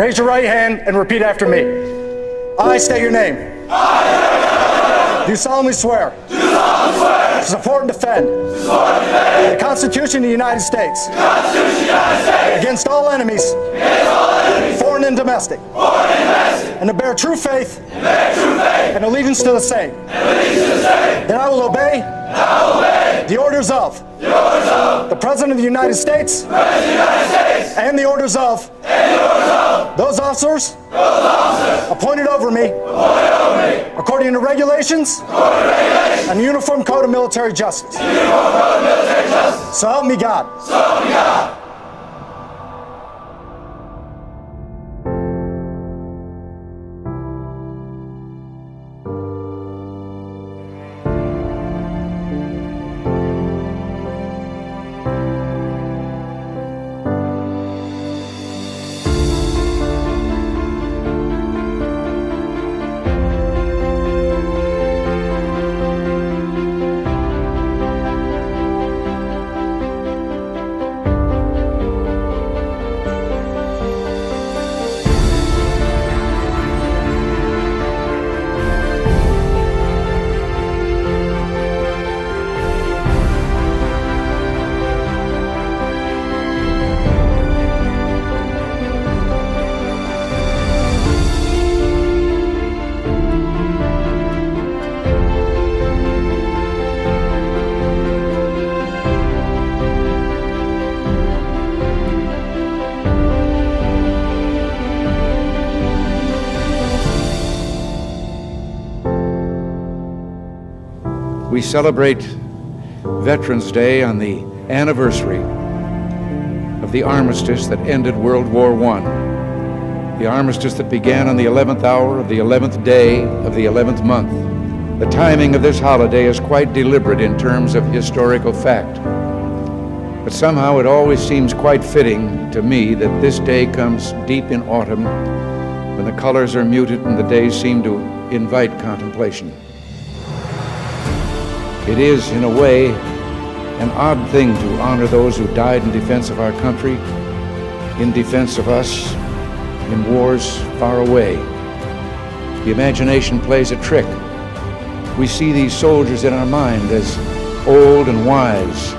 Raise your right hand and repeat after me. I state your name. Do solemnly swear. To support and defend. The Constitution of the United States. Against all enemies. Foreign and domestic. And to bear true faith. And allegiance to the same. That I will obey. The orders of. The President of the United States. And the orders of. Those officers. Appointed over me. According to regulations. And the Uniform Code of Military Justice. So help me God. We celebrate Veterans Day on the anniversary of the armistice that ended World War I. The armistice that began on the 11th hour of the 11th day of the 11th month. The timing of this holiday is quite deliberate in terms of historical fact. But somehow it always seems quite fitting to me that this day comes deep in autumn, when the colors are muted and the days seem to invite contemplation. It is, in a way, an odd thing to honor those who died in defense of our country, in defense of us, in wars far away. The imagination plays a trick. We see these soldiers in our mind as old and wise,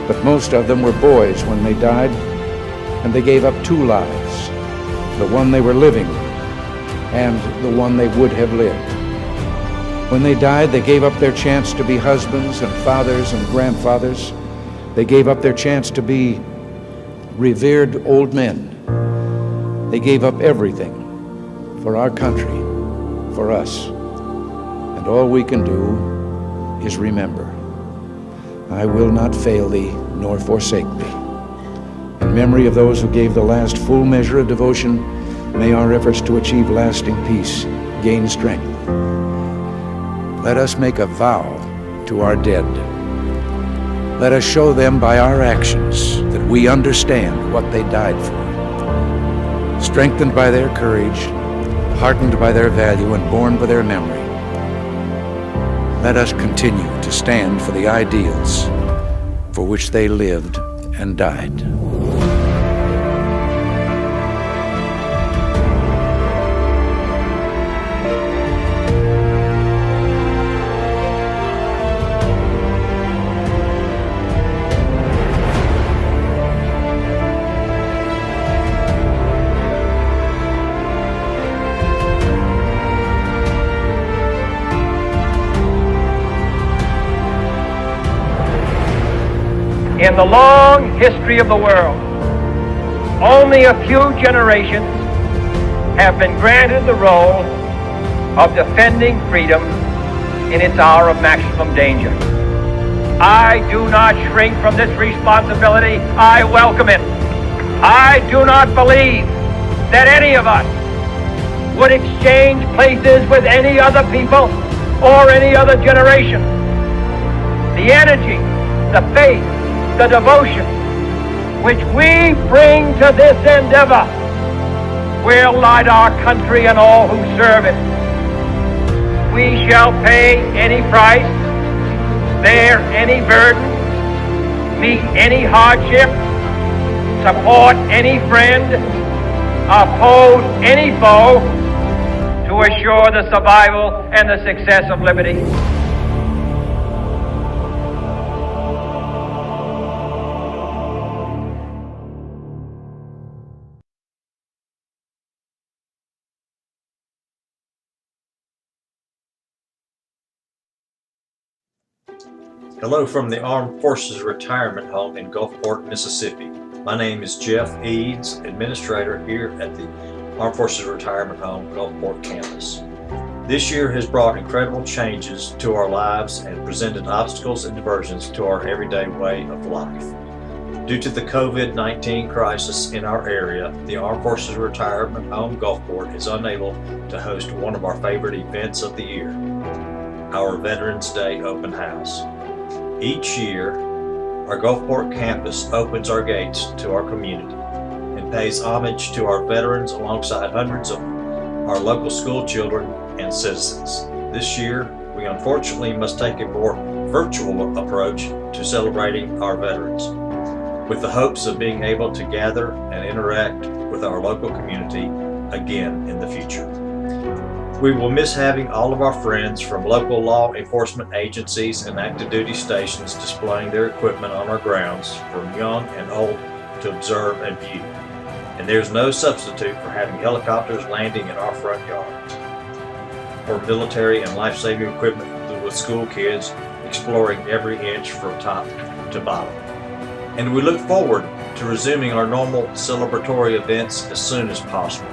but most of them were boys when they died, and they gave up two lives, the one they were living and the one they would have lived. When they died, they gave up their chance to be husbands and fathers and grandfathers. They gave up their chance to be revered old men. They gave up everything for our country, for us. And all we can do is remember. I will not fail thee, nor forsake thee. In memory of those who gave the last full measure of devotion, may our efforts to achieve lasting peace gain strength. Let us make a vow to our dead. Let us show them by our actions that we understand what they died for. Strengthened by their courage, heartened by their value, and borne by their memory, let us continue to stand for the ideals for which they lived and died. In the long history of the world, only a few generations have been granted the role of defending freedom in its hour of maximum danger. I do not shrink from this responsibility. I welcome it. I do not believe that any of us would exchange places with any other people or any other generation. The energy, the faith, the devotion which we bring to this endeavor will light our country and all who serve it. We shall pay any price, bear any burden, meet any hardship, support any friend, oppose any foe to assure the survival and the success of liberty. Hello from the Armed Forces Retirement Home in Gulfport, Mississippi. My name is Jeff Eads, Administrator here at the Armed Forces Retirement Home Gulfport campus. This year has brought incredible changes to our lives and presented obstacles and diversions to our everyday way of life. Due to the COVID-19 crisis in our area, the Armed Forces Retirement Home Gulfport is unable to host one of our favorite events of the year, our Veterans Day Open House. Each year, our Gulfport campus opens our gates to our community and pays homage to our veterans alongside hundreds of our local school children and citizens. This year, we unfortunately must take a more virtual approach to celebrating our veterans, with the hopes of being able to gather and interact with our local community again in the future. We will miss having all of our friends from local law enforcement agencies and active duty stations displaying their equipment on our grounds from young and old to observe and view. And there's no substitute for having helicopters landing in our front yard, or military and life-saving equipment with school kids exploring every inch from top to bottom. And we look forward to resuming our normal celebratory events as soon as possible,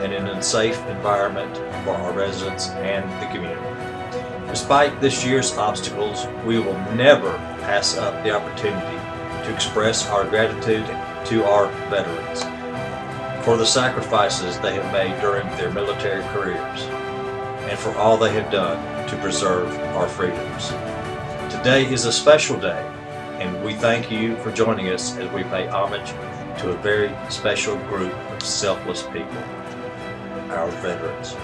and in a safe environment for our residents and the community. Despite this year's obstacles, we will never pass up the opportunity to express our gratitude to our veterans for the sacrifices they have made during their military careers and for all they have done to preserve our freedoms. Today is a special day, and we thank you for joining us as we pay homage to a very special group of selfless people, our veterans.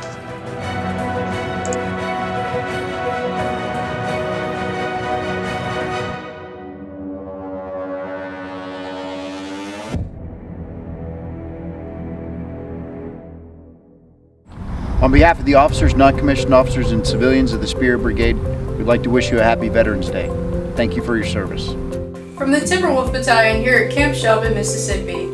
On behalf of the officers, non-commissioned officers, and civilians of the Spear Brigade, we'd like to wish you a happy Veterans Day. Thank you for your service. From the Timberwolf Battalion here at Camp Shelby, Mississippi,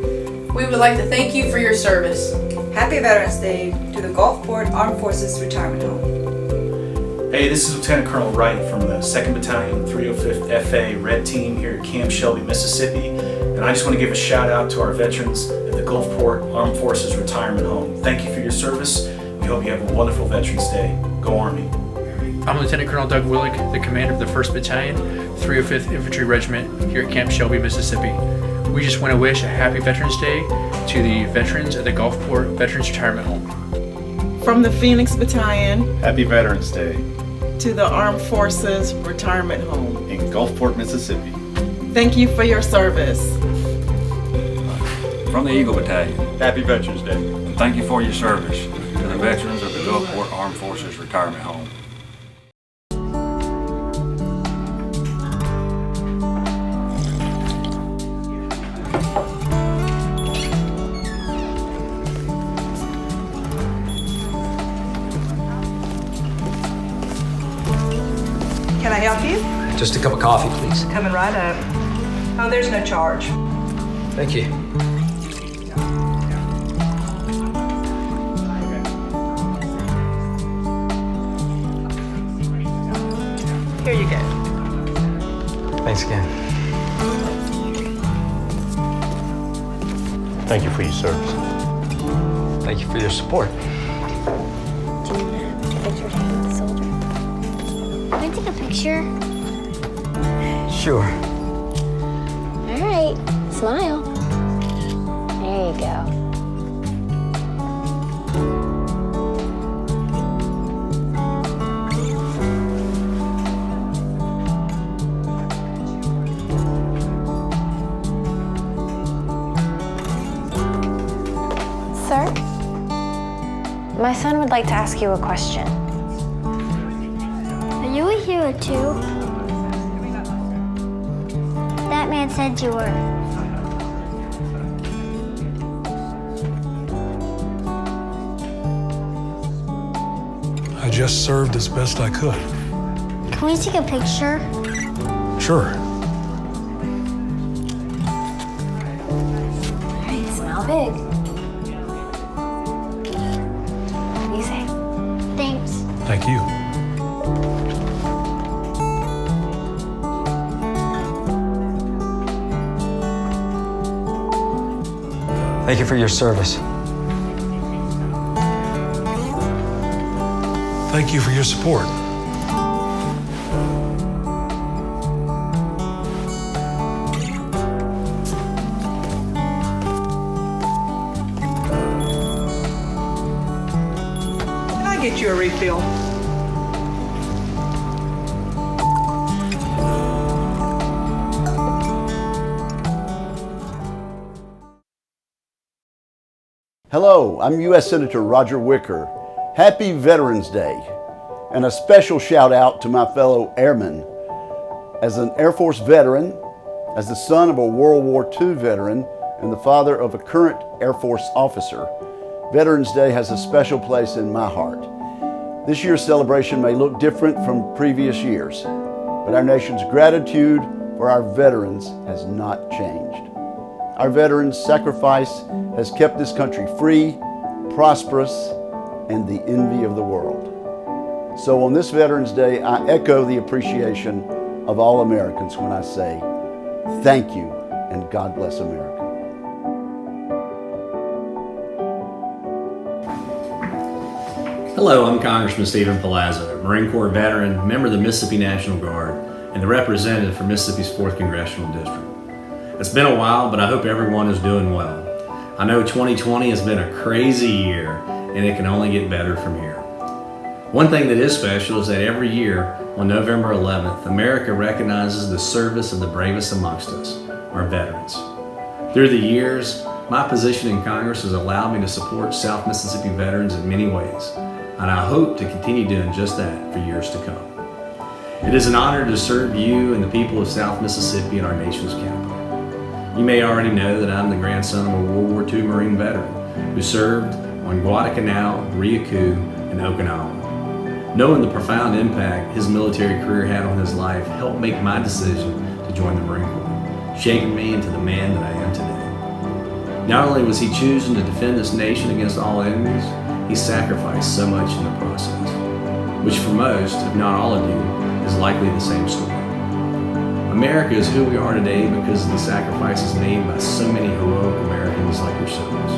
we would like to thank you for your service. Happy Veterans Day to the Gulfport Armed Forces Retirement Home. Hey, this is Lieutenant Colonel Wright from the 2nd Battalion, 305th FA Red Team here at Camp Shelby, Mississippi. And I just want to give a shout out to our veterans at the Gulfport Armed Forces Retirement Home. Thank you for your service. We hope you have a wonderful Veterans Day. Go Army. I'm Lieutenant Colonel Doug Willick, the commander of the 1st Battalion, 305th Infantry Regiment here at Camp Shelby, Mississippi. We just want to wish a happy Veterans Day to the veterans at the Gulfport Veterans Retirement Home. From the Phoenix Battalion, happy Veterans Day to the Armed Forces Retirement Home in Gulfport, Mississippi. Thank you for your service. From the Eagle Battalion, happy Veterans Day and thank you for your service to the veterans of the Gulfport Armed Forces Retirement Home. Can I help you? Just a cup of coffee, please. Coming right up. Oh, there's no charge. Thank you. Here you go. Thanks again. Thank you for your service. Thank you for your support. Do you want to take a picture with the soldier? Can I take a picture? Sure. All right, smile. There you go. Sir, my son would like to ask you a question. Are you a hero too? That man said you were. I just served as best I could. Can we take a picture? Sure. Hey, smile big. What do you say? Thanks. Thank you. Thank you for your service. Thank you for your support. Can I get you a refill? Hello, I'm U.S. Senator Roger Wicker. Happy Veterans Day, and a special shout out to my fellow airmen. As an Air Force veteran, as the son of a World War II veteran, and the father of a current Air Force officer, Veterans Day has a special place in my heart. This year's celebration may look different from previous years, but our nation's gratitude for our veterans has not changed. Our veterans' sacrifice has kept this country free, prosperous, and the envy of the world. So on this Veterans Day, I echo the appreciation of all Americans when I say, thank you and God bless America. Hello, I'm Congressman Stephen Palazzo, Marine Corps veteran, member of the Mississippi National Guard, and the representative for Mississippi's 4th Congressional District. It's been a while, but I hope everyone is doing well. I know 2020 has been a crazy year, and it can only get better from here. One thing that is special is that every year on November 11th, America recognizes the service of the bravest amongst us, our veterans. Through the years, my position in Congress has allowed me to support South Mississippi veterans in many ways, and I hope to continue doing just that for years to come. It is an honor to serve you and the people of South Mississippi in our nation's capital. You may already know that I'm the grandson of a World War II Marine veteran who served on Guadalcanal, Ryukyu, and Okinawa. Knowing the profound impact his military career had on his life helped make my decision to join the Marine Corps, shaping me into the man that I am today. Not only was he choosing to defend this nation against all enemies, he sacrificed so much in the process, which for most, if not all of you, is likely the same story. America is who we are today because of the sacrifices made by so many heroic Americans like yourselves,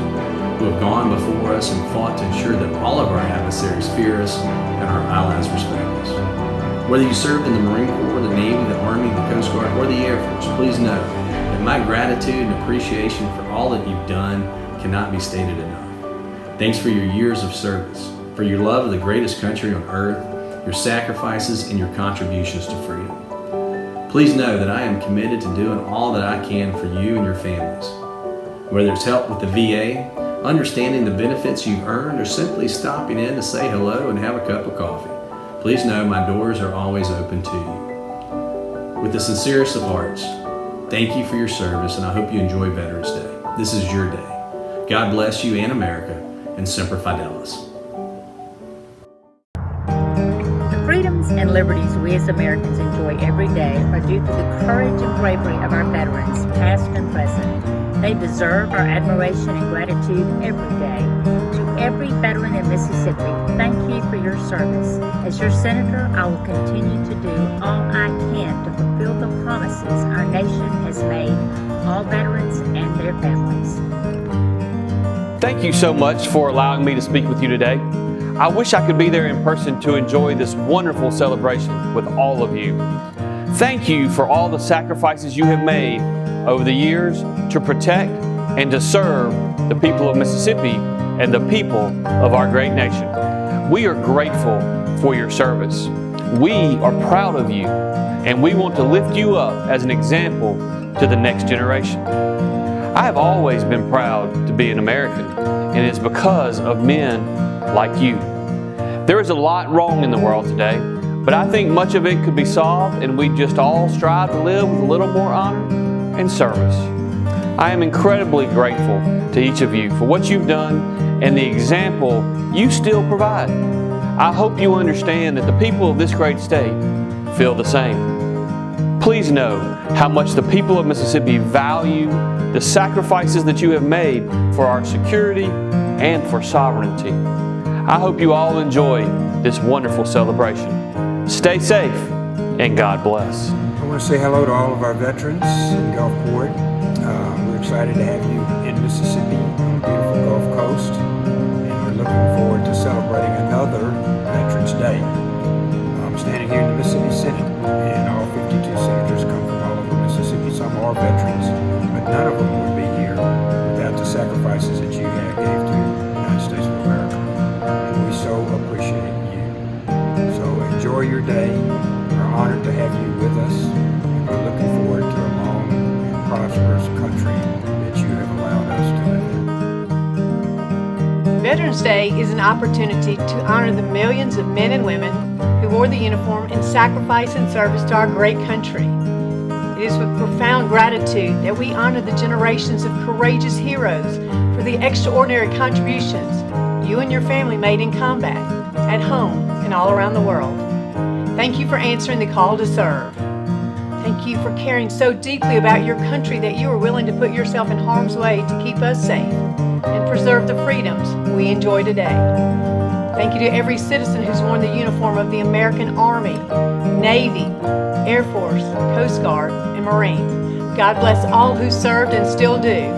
who have gone before us and fought to ensure that all of our adversaries fear us and our allies respect us. Whether you served in the Marine Corps, the Navy, the Army, the Coast Guard, or the Air Force, please know that my gratitude and appreciation for all that you've done cannot be stated enough. Thanks for your years of service, for your love of the greatest country on earth, your sacrifices, and your contributions to freedom. Please know that I am committed to doing all that I can for you and your families. Whether it's help with the VA, understanding the benefits you've earned, or simply stopping in to say hello and have a cup of coffee, please know my doors are always open to you. With the sincerest of hearts, thank you for your service, and I hope you enjoy Veterans Day. This is your day. God bless you and America, and Semper Fidelis. The freedoms and liberties we as Americans enjoy every day are due to the courage and bravery of our veterans, past and present. They deserve our admiration and gratitude every day. To every veteran in Mississippi, thank you for your service. As your senator, I will continue to do all I can to fulfill the promises our nation has made all veterans and their families. Thank you so much for allowing me to speak with you today. I wish I could be there in person to enjoy this wonderful celebration with all of you. Thank you for all the sacrifices you have made over the years to protect and to serve the people of Mississippi and the people of our great nation. We are grateful for your service. We are proud of you, and we want to lift you up as an example to the next generation. I have always been proud to be an American, and it's because of men like you. There is a lot wrong in the world today, but I think much of it could be solved, and we just all strive to live with a little more honor and service. I am incredibly grateful to each of you for what you've done and the example you still provide. I hope you understand that the people of this great state feel the same. Please know how much the people of Mississippi value the sacrifices that you have made for our security and for sovereignty. I hope you all enjoy this wonderful celebration. Stay safe and God bless. I want to say hello to all of our veterans in Gulfport. We're excited to have you in Mississippi on the beautiful Gulf Coast, and we're looking forward to celebrating another Veterans Day. I'm standing here in the Mississippi Senate, and all 52 senators come from all over Mississippi. Some are veterans, but none of them would be here without the sacrifices that you gave to the United States of America. And we so appreciate you. So enjoy your day. We're honored to have you with us. And we're looking forward to a long and prosperous country that you have allowed us to live in. Veterans Day is an opportunity to honor the millions of men and women who wore the uniform in sacrifice and service to our great country. It is with profound gratitude that we honor the generations of courageous heroes for the extraordinary contributions you and your family made in combat, at home, and all around the world. Thank you for answering the call to serve. Thank you for caring so deeply about your country that you are willing to put yourself in harm's way to keep us safe and preserve the freedoms we enjoy today. Thank you to every citizen who's worn the uniform of the American Army, Navy, Air Force, Coast Guard, and Marines. God bless all who served and still do.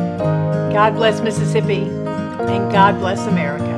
God bless Mississippi, and God bless America.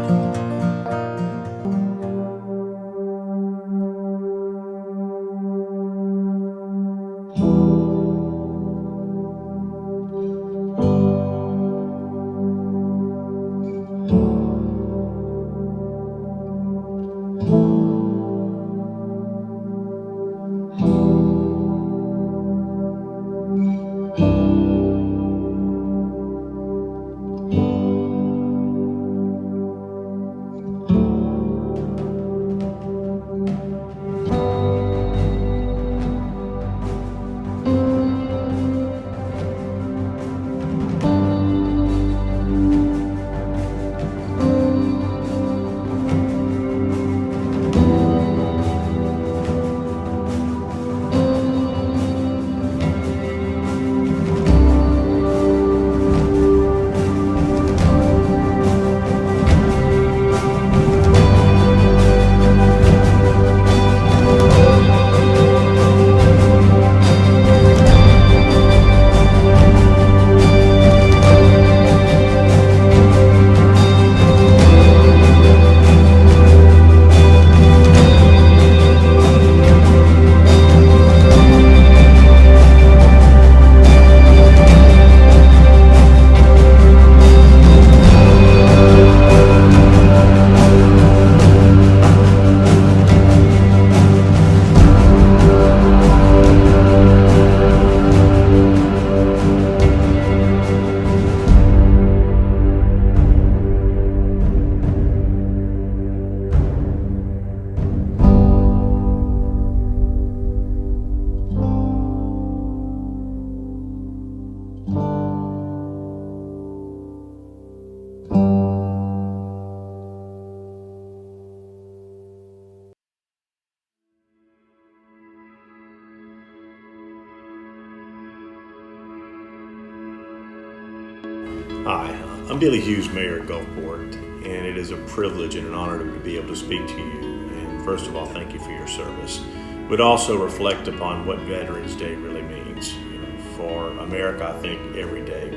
Hi, I'm Billy Hughes, Mayor of Gulfport, and it is a privilege and an honor to be able to speak to you. And first of all, thank you for your service, but also reflect upon what Veterans Day really means. You know, for America, I think every day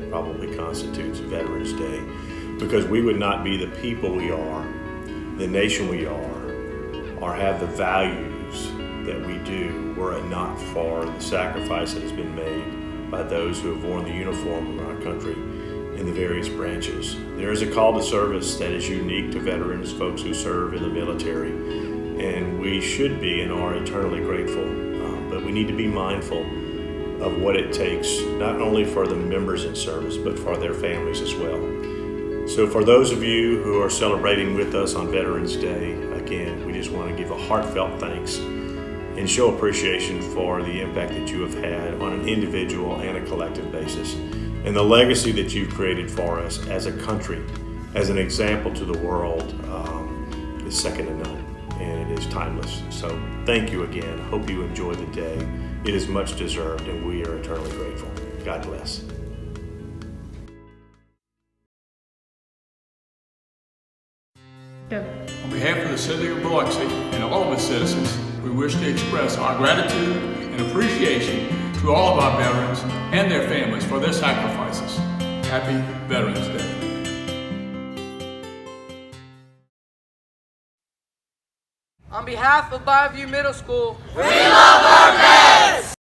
probably constitutes Veterans Day, because we would not be the people we are, the nation we are, or have the values that we do were it not for the sacrifice that has been made by those who have worn the uniform of our country in the various branches. There is a call to service that is unique to veterans, folks who serve in the military, and we should be and are eternally grateful. But we need to be mindful of what it takes, not only for the members in service, but for their families as well. So for those of you who are celebrating with us on Veterans Day, again, we just want to give a heartfelt thanks and show appreciation for the impact that you have had on an individual and a collective basis, and the legacy that you've created for us as a country, as an example to the world. is second to none, and it is timeless. So thank you again. Hope you enjoy the day. It is much deserved, and we are eternally grateful. God bless. On behalf of the city of Biloxi and all of its citizens, we wish to express our gratitude and appreciation to all of our veterans and their families for their sacrifices. Happy Veterans Day. On behalf of Bayview Middle School, we love our vets!